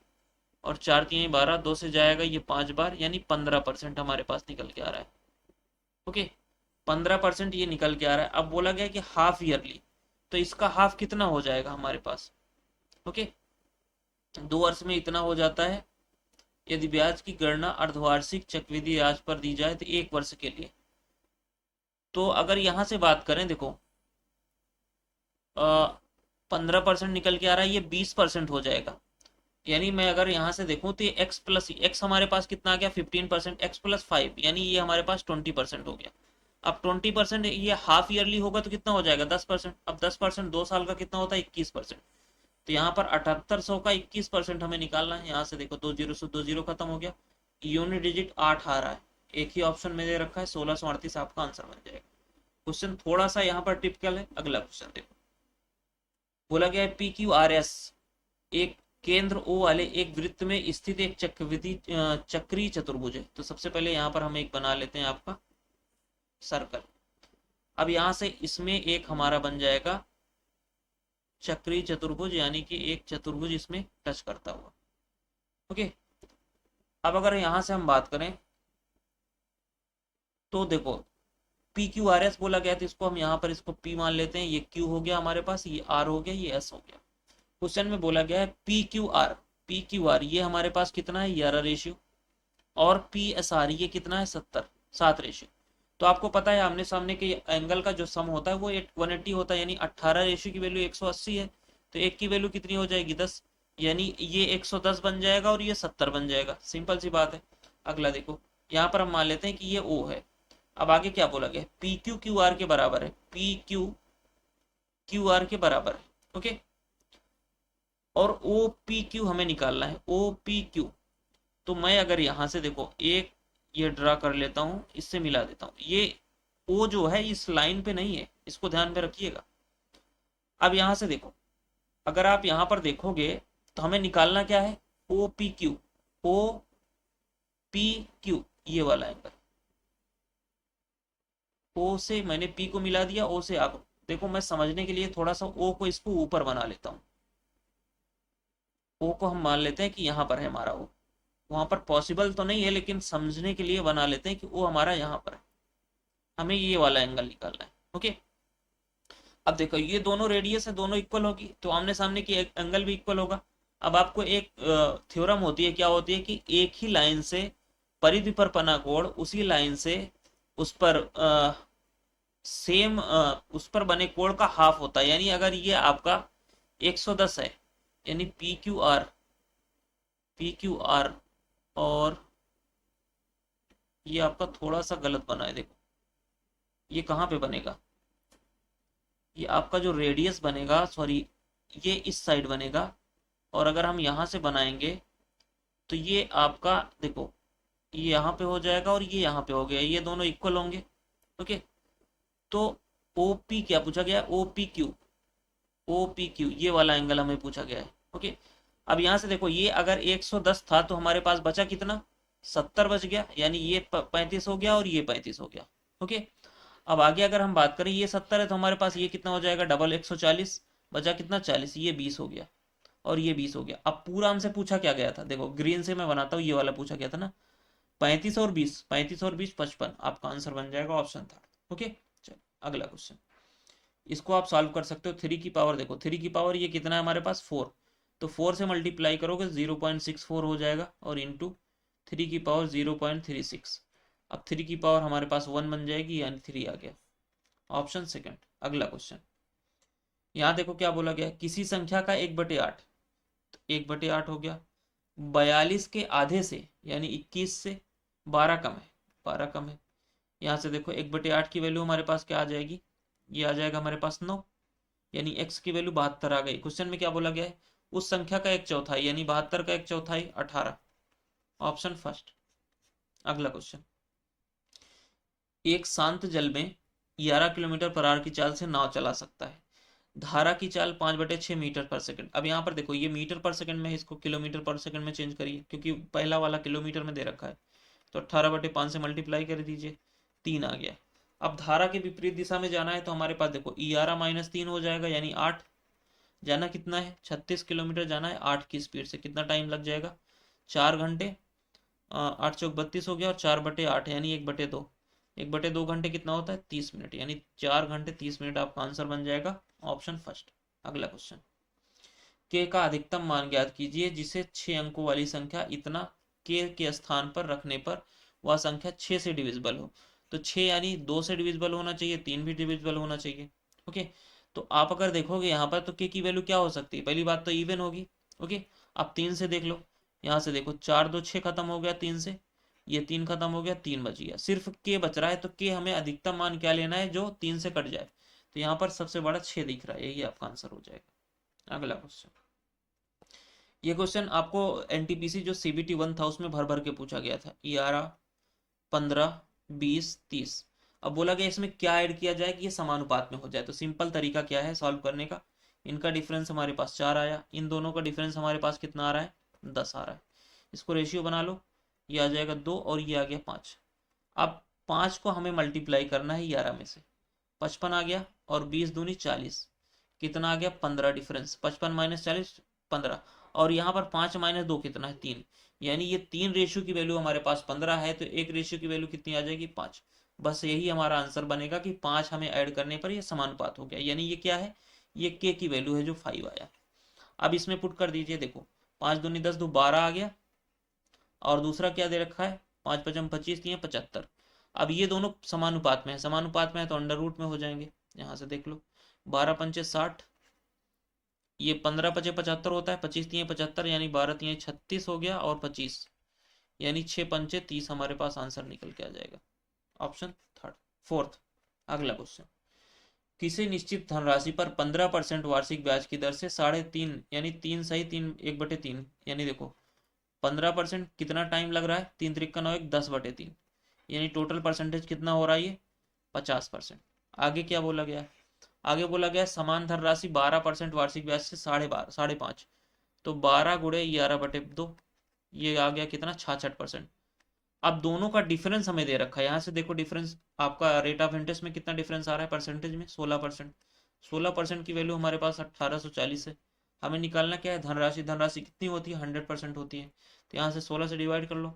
और 4 तीन 12, 2 से जाएगा ये 5 बार, यानी 15% हमारे पास निकल के आ रहा है। ओके, 15% ये निकल के आ रहा है। अब बोला गया कि हाफ ईयरली, तो इसका हाफ कितना हो जाएगा हमारे पास। ओके, 2 वर्ष में इतना हो जाता है यदि ब्याज की गणना अर्धवार्षिक चक्रवृद्धि ब्याज पर दी जाए तो 1 वर्ष के लिए। तो अगर यहां से बात करें, देखो 15% निकल के आ रहा है, ये 20% हो जाएगा। यानी मैं अगर यहाँ से देखूं तो एक्स प्लस एक्स हमारे पास कितना आ गया 15%, एक्स प्लस 5 यानी ये हमारे पास 20% हो गया। अब 20% ये हाफ ईयरली होगा तो कितना हो जाएगा 10%। अब 10% 2 साल का कितना होता है 21%। तो यहाँ पर 7800 का 21% हमें निकालना है। यहाँ से देखो 2 जीरो से 2 जीरो खत्म हो गया, यूनिट डिजिट 8 आ रहा है, एक ही ऑप्शन में दे रखा है, 1638 आपका आंसर बन जाएगा। क्वेश्चन थोड़ा सा यहाँ पर टिपिकल है। अगला क्वेश्चन देखो, बोला गया है PQRS एक केंद्र O वाले एक वृत्त में स्थित एक चक्रीय चतुर्भुज है। तो सबसे पहले यहाँ पर हम एक बना लेते हैं आपका सर्कल। अब यहाँ से इसमें एक हमारा बन जाएगा चक्रीय चतुर्भुज, यानी कि एक चतुर्भुज इसमें टच करता हुआ। ओके, अब अगर यहाँ से हम बात करें तो देखो PQRS बोला गया तो इसको हम यहाँ पर इसको P मान लेते हैं, ये Q हो गया हमारे पास, ये R हो गया, ये S हो गया। क्वेश्चन में बोला गया है PQR ये हमारे पास कितना है 11 रेशियो, और PSR ये कितना है 7 रेशियो। तो आपको पता है आमने सामने के एंगल का जो सम होता है वो 180 होता है, यानी 18 रेशियो की वैल्यू 180 है, तो एक की वैल्यू कितनी हो जाएगी 10, यानी ये 110 बन जाएगा और ये 70 बन जाएगा। सिंपल सी बात है। अगला देखो, यहाँ पर हम मान लेते हैं कि ये O है। अब आगे क्या बोला गया, PQ QR के बराबर है, PQ QR के बराबर है। ओके, और OPQ हमें निकालना है, OPQ। तो मैं अगर यहाँ से देखो एक ये ड्रा कर लेता हूँ, इससे मिला देता हूँ, ये O जो है इस लाइन पे नहीं है, इसको ध्यान में रखिएगा। अब यहाँ से देखो, अगर आप यहाँ पर देखोगे तो हमें निकालना क्या है OPQ, OPQ ये वाला एंगल। O से मैंने P को मिला दिया, O से आप देखो, मैं समझने के लिए थोड़ा सा O को इसको ऊपर बना लेता हूँ। O को हम मान लेते हैं कि यहाँ पर है हमारा O, वहां पर पॉसिबल तो नहीं है लेकिन समझने के लिए बना लेते हैं कि O हमारा यहाँ पर है, हमें ये वाला एंगल निकालना है। ओके, अब देखो ये दोनों रेडियस है, दोनों इक्वल होगी तो आमने सामने की एंगल भी इक्वल होगा। अब आपको एक थ्योरम होती है, क्या होती है कि एक ही लाइन से परिधि पर बना कोण उसी लाइन से उस पर सेम उस पर बने कोण का हाफ होता है। यानी अगर ये आपका 110 है, यानी पी क्यू आर और ये आपका थोड़ा सा गलत बना है, देखो ये कहाँ पे बनेगा, ये आपका जो रेडियस बनेगा, सॉरी ये इस साइड बनेगा, और अगर हम यहाँ से बनाएंगे तो ये आपका देखो ये यहाँ पे हो जाएगा और ये यहाँ पे हो गया, ये दोनों इक्वल होंगे। ओके, तो ओ पी क्या पूछा गया है, ओ पी क्यू ये वाला एंगल हमें पूछा गया है। ओके, अब यहाँ से देखो ये अगर 110 था तो हमारे पास बचा कितना, 70 बच गया, यानी ये 35 हो गया और ये 35 हो गया। ओके, अब आगे अगर हम बात करें ये 70 है तो हमारे पास ये कितना हो जाएगा, डबल 140 बचा कितना 40, ये 20 हो गया और ये 20 हो गया। अब पूरा हमसे पूछा क्या गया था, देखो ग्रीन से मैं बनाता हूँ, ये वाला पूछा गया था ना 35 और 20 55, आपका आंसर बन जाएगा ऑप्शन थर्ड। ओके, चलो अगला क्वेश्चन, इसको आप सॉल्व कर सकते हो। 3 की पावर देखो, 3 की पावर ये कितना है हमारे पास 4, तो 4 से मल्टीप्लाई करोगे 0.64 हो जाएगा और इंटू 3 की पावर 0.36। अब 3 की पावर हमारे पास 1 बन जाएगी, यानी 3 आ गया, ऑप्शन सेकंड। अगला क्वेश्चन, यहाँ देखो क्या बोला गया, किसी संख्या का 1/8, तो 1/8 हो गया, 42 के आधे से यानी 21 से 12 कम है, 12 कम है। यहाँ से देखो 1/8 की वैल्यू हमारे पास क्या आ जाएगी, ये आ जाएगा हमारे पास 9, यानी x की वैल्यू 72 आ गई। क्वेश्चन में क्या बोला गया है, उस संख्या का 1/4 यानी 72 का 1/4 18, ऑप्शन फर्स्ट। अगला क्वेश्चन, एक शांत जल में 11 किलोमीटर पर आवर की चाल से नाव चला सकता है, धारा की चाल 5/6 मीटर पर सेकंड। अब यहाँ पर देखो ये मीटर पर सेकंड में है, इसको किलोमीटर पर सेकंड में चेंज करिए क्योंकि पहला वाला किलोमीटर में दे रखा है, तो 18/5 से मल्टीप्लाई कर दीजिए, 3 आ गया। अब धारा के विपरीत दिशा में जाना है तो हमारे पास देखो 11 - 3 हो जाएगा, यानी 8, जाना कितना है 36 किलोमीटर जाना है 8 की स्पीड से, कितना टाइम लग जाएगा 4 घंटे, 8 चौक 32 हो गया और 4/8 यानी 1/2, 1/2 घंटे कितना होता है 30 मिनट, यानी 4 घंटे 30 मिनट आपका आंसर बन जाएगा, ऑप्शन फर्स्ट। अगला क्वेश्चन, के का अधिकतम मान ज्ञात कीजिए जिसे 6 अंकों वाली संख्या इतना के स्थान पर रखने पर वह संख्या 6 से डिविजिबल हो। तो 6 यानी 2 से डिविजिबल होना चाहिए, 3 भी डिविजिबल होना चाहिए। ओके, तो आप अगर देखोगे यहाँ पर तो के की वैल्यू क्या हो सकती है, पहली बात तो इवन होगी। ओके, आप 3 से देख लो, यहाँ से देखो 4 2 6 खत्म हो गया 3 से, ये 3 खत्म हो गया, 3 बच गया, सिर्फ के बच रहा है, तो के हमें अधिकतम मान क्या लेना है जो 3 से कट जाए, तो यहाँ पर सबसे बड़ा 6 दिख रहा है, यही आपका आंसर हो जाएगा। अगला क्वेश्चन, ये क्वेश्चन आपको एनटीपीसी जो सीबीटी 1 था उसमें भर भर के पूछा गया था, 11 15 20 30। अब बोला गया इसमें क्या ऐड किया जाए कि ये समानुपात में हो जाए, तो सिंपल तरीका क्या है सॉल्व करने का, इनका डिफरेंस हमारे पास 4 आया, इन दोनों का डिफरेंस हमारे पास कितना आ रहा है 10 आ रहा है, इसको रेशियो बना लो, ये आ जाएगा 2 और ये आ गया 5। अब 5 को हमें मल्टीप्लाई करना है 11 में से, 55 आ गया और 20 दूनी 40, कितना आ गया 15 डिफरेंस, 55 - 40 15, और यहाँ पर 5 - 2 कितना है 3, यानी ये 3 रेशियो की वैल्यू हमारे पास 15 है, तो एक रेशियो की वैल्यू कितनी आ जाएगी 5। बस यही हमारा आंसर बनेगा कि 5 हमें ऐड करने पर ये समानुपात हो गया, यानी ये क्या है, ये के की वैल्यू है जो 5 आया। अब इसमें पुट कर दीजिए, देखो 5 दूनी 10 2 12 आ गया, और दूसरा क्या दे रखा है 5 5 25 दिए 75। अब ये दोनों समानुपात में है, समानुपात में है तो अंडर रूट में हो जाएंगे, यहाँ से देख लो 12 पंचे 60, ये 15 पचे 75 होता है, 25 दिए 75 यानी 12 दिए 36 हो गया और 25 यानी 6 पंचे 30 हमारे पास आंसर निकल के आ जाएगा, ऑप्शन थर्ड। फोर्थ, अगला क्वेश्चन, किसी निश्चित धनराशि पर 15% वार्षिक ब्याज की दर से 3.5 यानी 3 सही 3 1/3, यानी देखो 15% कितना टाइम लग रहा है, 3 त्रिक का 9 1 10/3, यानी टोटल परसेंटेज कितना हो रहा है ये 50%। आगे क्या बोला गया है, आगे बोला गया समान धनराशि 12% वार्षिक ब्याज से 5.5, तो 12 गुणे 11/2, ये आ गया कितना 66%। अब दोनों का डिफरेंस हमें दे रखा है, यहाँ से देखो डिफरेंस आपका रेट ऑफ इंटरेस्ट में कितना डिफरेंस आ रहा है परसेंटेज में 16%, 16% की वैल्यू हमारे पास 1840 है। हमें निकालना क्या है धनराशि, धनराशि कितनी होती है 100% होती है, तो यहाँ से 16 से डिवाइड कर लो,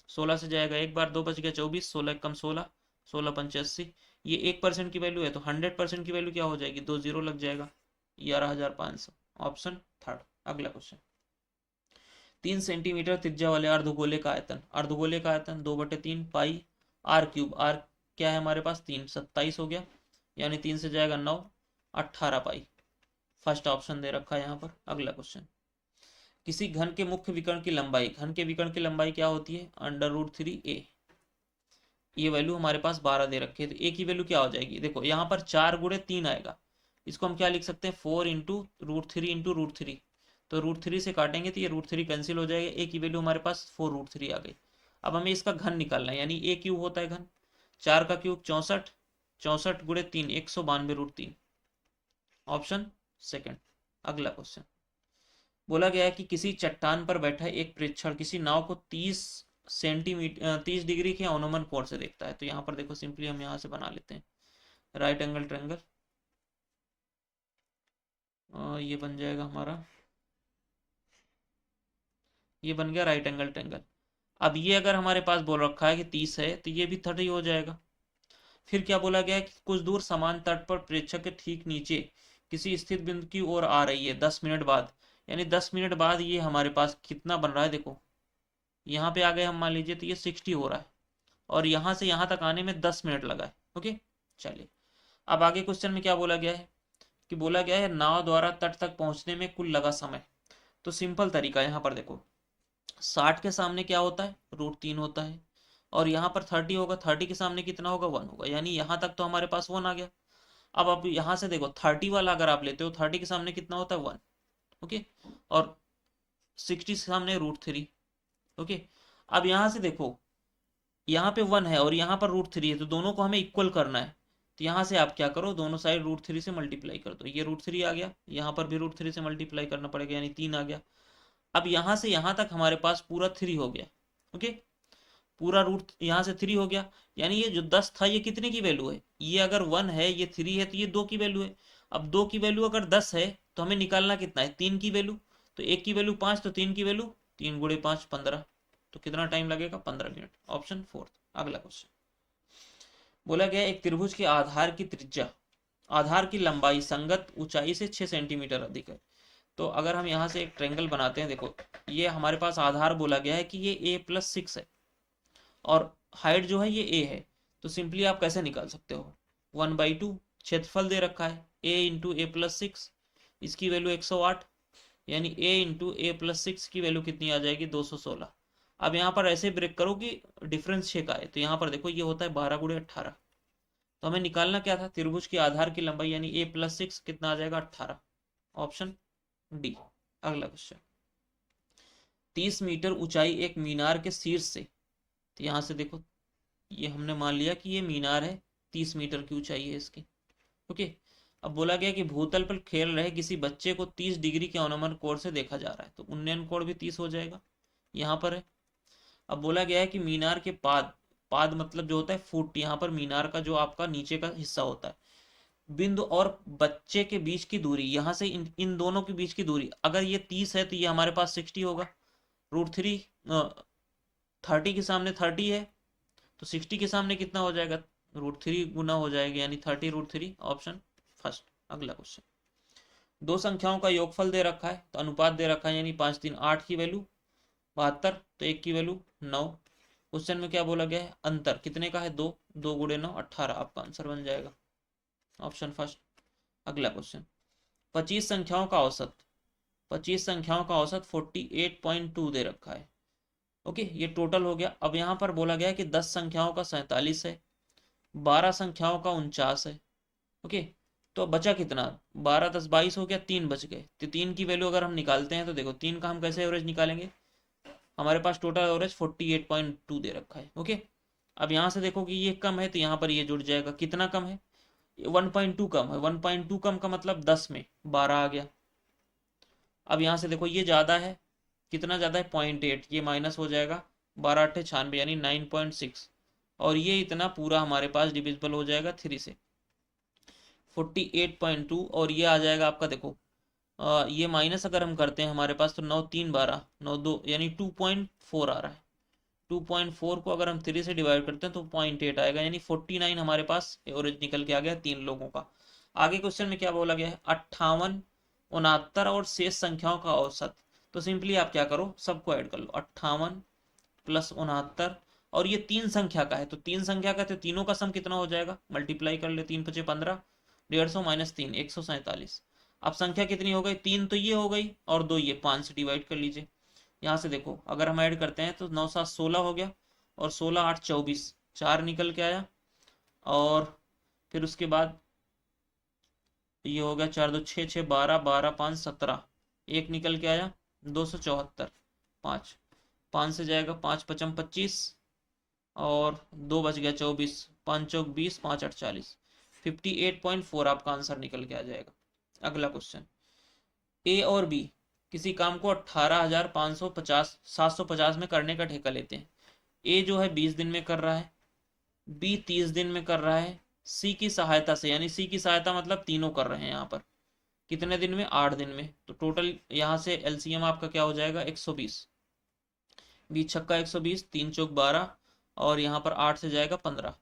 16 से जाएगा एक बार 2 बच गया 24, 16 कम 16, 16 × 5 = 80। ये 1% की वैल्यू है तो 100% की वैल्यू क्या हो जाएगी, 2 0 लग जाएगा, 11,500। Option third. अगला क्वेश्चन, 3 सेंटीमीटर त्रिज्या वाले अर्धगोले का आयतन, अर्धगोले का आयतन 2/3 पाई आर क्यूब, आर क्या है हमारे पास 3, 27 हो गया, यानी 3 से जाएगा 9, 18 पाई। फर्स्ट ऑप्शन दे रखा है यहाँ पर। अगला क्वेश्चन, किसी घन के मुख्य विकर्ण की लंबाई, घन के विकर्ण की लंबाई क्या होती है, √3a। ये वैल्यू हमारे पास 12 दे रखे है, तो ए की वैल्यू क्या हो जाएगी, देखो यहाँ पर 4 × 3 आएगा, इसको हम क्या लिख सकते हैं, 4 × √3 × √3, तो √3 से काटेंगे तो ये √3 कैंसिल हो जाएगा, ए की वैल्यू हमारे पास 4√3 आ गई। अब हमें इसका घन निकालना है, यानी ए क्यूब होता है घन, 4 का क्यूब 64, 64 × 3 192√3। Option second. अगला क्वेश्चन, बोला गया है कि किसी चट्टान पर बैठा एक प्रेक्षण किसी नाव को 30 डिग्री के अनुमान कोण से देखता है। तो यहाँ पर देखो सिंपली हम यहाँ से बना लेते हैं राइट एंगल ट्रायंगल, ये बन जाएगा हमारा, ये बन गया राइट एंगल ट्रायंगल। अब ये अगर हमारे पास बोल रखा है कि 30 है तो ये भी 30 हो जाएगा। फिर क्या बोला गया है कि कुछ दूर समान तट पर प्रेक्षक के ठीक नीचे किसी स्थित बिंदु की ओर आ रही है 10 मिनट बाद, यानी 10 मिनट बाद ये हमारे पास कितना बन रहा है, देखो यहाँ पे आ गए हम, मान लीजिए तो ये 60 हो रहा है और यहाँ से यहाँ तक आने में 10 मिनट लगा है। ओके चलिए, अब आगे क्वेश्चन में क्या बोला गया है कि बोला गया है नाव द्वारा तट तक पहुंचने में कुल लगा समय। तो सिंपल तरीका यहाँ पर देखो, 60 के सामने क्या होता है, √3 होता है, और यहाँ पर 30 होगा, 30 के सामने कितना होगा, 1 होगा, यानी यहाँ तक तो हमारे पास 1 आ गया। अब आप यहाँ से देखो 30 वाला अगर आप लेते हो, 30 के सामने कितना होता है, 1। ओके, और 60 के सामने √3। ओके, अब यहाँ से देखो यहाँ पे 1 है और यहाँ पर √3 है, तो दोनों को हमें इक्वल करना है। तो यहाँ से आप क्या करो, दोनों साइड √3 से मल्टीप्लाई कर दो, ये √3 आ गया, यहाँ पर भी √3 से मल्टीप्लाई करना पड़ेगा, यानी 3 आ गया। अब यहाँ से यहाँ तक हमारे पास पूरा 3 हो गया। ओके, पूरा रूट यहाँ से 3 हो गया, यानी ये जो 10 था ये कितने की वैल्यू है, ये अगर 1 है, ये 3 है, तो ये 2 की वैल्यू है। अब 2 की वैल्यू अगर 10 है तो हमें निकालना कितना है, 3 की वैल्यू, तो 1 की वैल्यू 5, तो 3 की वैल्यू 3 × 5 15, तो कितना टाइम लगेगा, 15 मिनट। Option fourth. अगला क्वेश्चन, बोला गया एक त्रिभुज के आधार की त्रिज्या, आधार की लंबाई संगत ऊंचाई से 6 सेंटीमीटर अधिक है। तो अगर हम यहाँ से एक ट्रेंगल बनाते हैं, देखो ये हमारे पास आधार बोला गया है कि ये a+6 है और हाइट जो है ये a है, तो सिंपली आप कैसे निकाल सकते हो, 1/2, क्षेत्रफल दे रखा है a × a+6, इसकी वैल्यू 108, यानी a × a+6 की वैल्यू कितनी आ जाएगी, 216। अब यहाँ पर ऐसे ब्रेक करो कि डिफरेंस 6 का है, तो यहाँ पर देखो ये होता है 12 × 18, तो हमें निकालना क्या था, त्रिभुज की आधार की लंबाई, यानी a+6 कितना आ जाएगा, 18। Option D. अगला क्वेश्चन, 30 मीटर ऊंचाई एक मीनार के शीर्ष से, तो यहाँ से देखो ये हमने मान लिया कि ये मीनार है, 30 मीटर की ऊंचाई है इसकी। ओके, अब बोला गया कि भूतल पर खेल रहे किसी बच्चे को 30 डिग्री के अनुमान कोण से देखा जा रहा है, तो उन्नयन कोण भी 30 हो जाएगा, यहाँ पर है। अब बोला गया है कि मीनार के पाद, पाद मतलब जो होता है फुट, यहाँ पर मीनार का जो आपका नीचे का हिस्सा होता है, बिंदु और बच्चे के बीच की दूरी, यहाँ से इन दोनों के बीच की दूरी, अगर ये 30 है तो ये हमारे पास 60 होगा, √3 30 के सामने 30 है, तो 60 के सामने कितना हो जाएगा, √3 गुना हो जाएगा, यानी 30 √3। Option first. अगला क्वेश्चन, दो संख्याओं का योगफल दे रखा है, तो अनुपात दे रखा है, यानी 5 3 8 की वैल्यू 72, तो 1 की वैल्यू 9। क्वेश्चन में क्या बोला गया है, अंतर कितने का है, 2, 2 × 9 18, आपका आंसर बन जाएगा। Option first. अगला क्वेश्चन, 25 संख्याओं का औसत, 25 संख्याओं का औसत 48.2 दे रखा है। ओके, ये टोटल हो गया। अब यहाँ पर बोला गया है कि 10 संख्याओं का 47 है, 12 संख्याओं का 49 है। ओके, तो बचा कितना, 12 10 22 हो गया, 3 बच गए, तो 3 की वैल्यू अगर हम निकालते हैं तो देखो 3 का हम कैसे एवरेज निकालेंगे, हमारे पास टोटल एवरेज 48.2 दे रखा है। ओके, अब यहाँ से देखो कि ये कम है तो यहाँ पर ये जुड़ जाएगा, कितना कम है, 1.2 कम है, 1.2 कम का मतलब 10 में 12 आ गया। अब यहाँ से देखो ये ज़्यादा है, कितना ज़्यादा है, 0.8, ये माइनस हो जाएगा, 12 8 96, यानी 9.6, और ये इतना पूरा हमारे पास डिविजिबल हो जाएगा 3 से, 48.2, और ये आ जाएगा आपका देखो ये माइनस अगर हम करते हैं हमारे पास, तो 9 3 12 9 2, यानी 2.4 आ रहा है, 2.4 को अगर हम 3 से डिवाइड करते हैं तो 0.8 आएगा, यानी 49 हमारे पास एवरेज निकल के आ गया 3 लोगों का। आगे क्वेश्चन में क्या बोला गया है, 58, 69 और शेष संख्याओं का औसत। तो सिंपली आप क्या करो, सबको ऐड कर लो, 58 प्लस 69, और ये 3 संख्या का है तो 3 संख्या का, तो तीनों का सम कितना हो जाएगा, मल्टीप्लाई कर ले, 3 पचे 15, 150 माइनस 3 147। अब संख्या कितनी हो गई, 3 तो ये हो गई और 2 ये, 5 से डिवाइड कर लीजिए। यहाँ से देखो अगर हम ऐड करते हैं तो 9 7 16 हो गया, और 16 8 24, 4 निकल के आया, और फिर उसके बाद ये हो गया 4 2 6 6 12 12 5 17, एक निकल के आया 274, 5 5 से जाएगा, 5 पचम 25, और 2 बच गया 24, 5 चौक 20, 5 8 40, 58.4 आपका आंसर निकल के आ जाएगा। अगला क्वेश्चन, ए और बी किसी काम को 18,550 750 में करने का ठेका लेते हैं। ए जो है 20 दिन में कर रहा है, बी 30 दिन में कर रहा है, सी की सहायता से, यानी सी की सहायता मतलब तीनों कर रहे हैं यहाँ पर, कितने दिन में, 8 दिन में। तो टोटल यहाँ से एलसीएम आपका क्या हो जाएगा, 120, 20 छक्का 120, 3 चौक 12, और यहाँ पर 8 से जाएगा 15।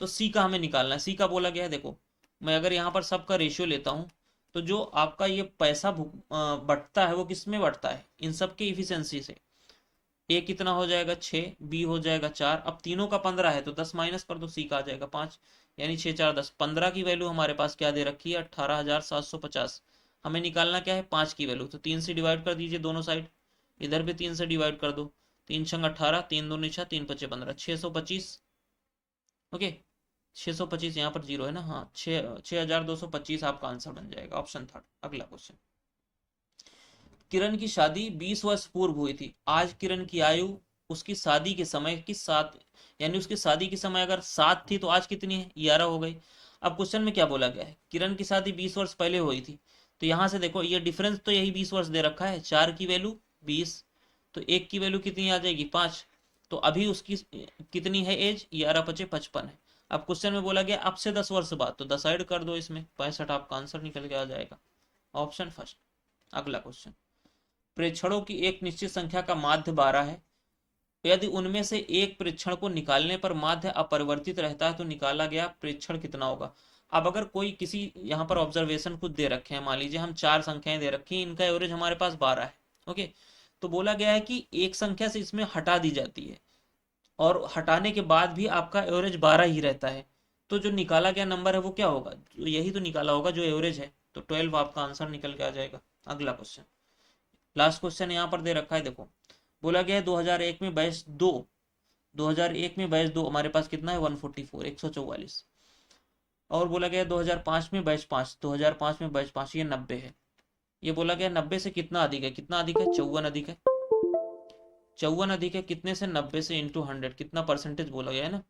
तो सी का हमें निकालना है। सी का बोला गया है, देखो मैं अगर यहाँ पर सबका रेशियो लेता हूँ तो जो आपका ये पैसा बटता है वो किस में बटता है, इन सब के इफिशियंसी से। ए कितना हो जाएगा 6, बी हो जाएगा 4, अब तीनों का 15 है तो 10 माइनस कर दो, सी का आ जाएगा 5, यानी 6 4 10, 15 की वैल्यू हमारे पास क्या दे रखी है, 18,750। हमें निकालना क्या है, 5 की वैल्यू, तो 3 से डिवाइड कर दीजिए दोनों साइड, इधर भी 3 से डिवाइड कर दो, 3 छंग 18, 3 दूनी 6, 3 पचे 15, 625। ओके, 625 यहाँ पर जीरो है ना, हाँ 6225 आपका आंसर बन जाएगा, ऑप्शन थर्ड। अगला क्वेश्चन, किरण की शादी 20 वर्ष पूर्व हुई थी, आज किरण की आयु उसकी शादी के समय की 7, यानी उसकी शादी के समय अगर 7 थी तो आज कितनी है, 11 हो गई। अब क्वेश्चन में क्या बोला गया है, किरण की शादी 20 वर्ष पहले हुई थी, तो यहाँ से देखो ये डिफरेंस तो यही 20 वर्ष दे रखा है, 4 की वैल्यू 20, तो 1 की वैल्यू कितनी आ जाएगी, 5, तो अभी उसकी कितनी है एज, 11 पचे 55 है। अब क्वेश्चन में बोला गया अब से 10 वर्ष बाद, तो 10 ऐड कर दो इसमें, 65 आपका आंसर निकल के आ जाएगा, ऑप्शन फर्स्ट। अगला क्वेश्चन, प्रेक्षणों की एक निश्चित संख्या का माध्य 12 है, यदि उनमें से एक प्रेक्षण को निकालने पर माध्य अपरिवर्तित रहता है तो निकाला गया प्रेक्षण कितना होगा। अब अगर कोई किसी यहाँ पर ऑब्जर्वेशन कुछ दे रखे हैं, मान लीजिए हम 4 संख्याएं दे रखी हैं, इनका एवरेज हमारे पास 12 है, ओके, तो बोला गया है कि एक संख्या से इसमें हटा दी जाती है और हटाने के बाद भी आपका एवरेज 12 ही रहता है, तो जो निकाला गया नंबर है वो क्या होगा, तो यही तो निकाला होगा जो एवरेज है, तो 12 आपका आंसर निकल के आ जाएगा। अगला क्वेश्चन, लास्ट क्वेश्चन यहाँ पर दे रखा है, देखो बोला गया है 2001 में बैच 2, 2001 में बैच 2 हमारे पास कितना है, 144 144, और बोला गया 2005 में बैच 5, 2005 में बैच 5 ये 90 है। ये बोला गया 90 से कितना अधिक है, कितना अधिक है, 54 अधिक है, 54 अधिक है, कितने से, 90 से इंटू 100, कितना परसेंटेज बोला गया है ना,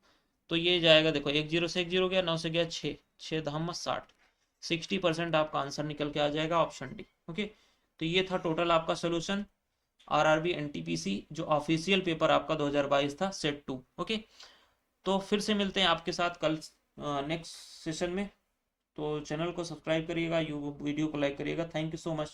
तो ये जाएगा, देखो 1 जीरो से 1 जीरो गया, 9 से गया 6, 6 धाम 60, 60% आपका आंसर निकल के आ जाएगा, ऑप्शन डी। ओके, तो ये था टोटल आपका सोल्यूशन आरआरबी एनटीपीसी जो ऑफिशियल पेपर आपका 2022 था सेट 2। ओके, तो फिर से मिलते हैं आपके साथ कल नेक्स्ट सेशन में, तो चैनल को सब्सक्राइब करिएगा, वीडियो को लाइक करिएगा। Thank you so much.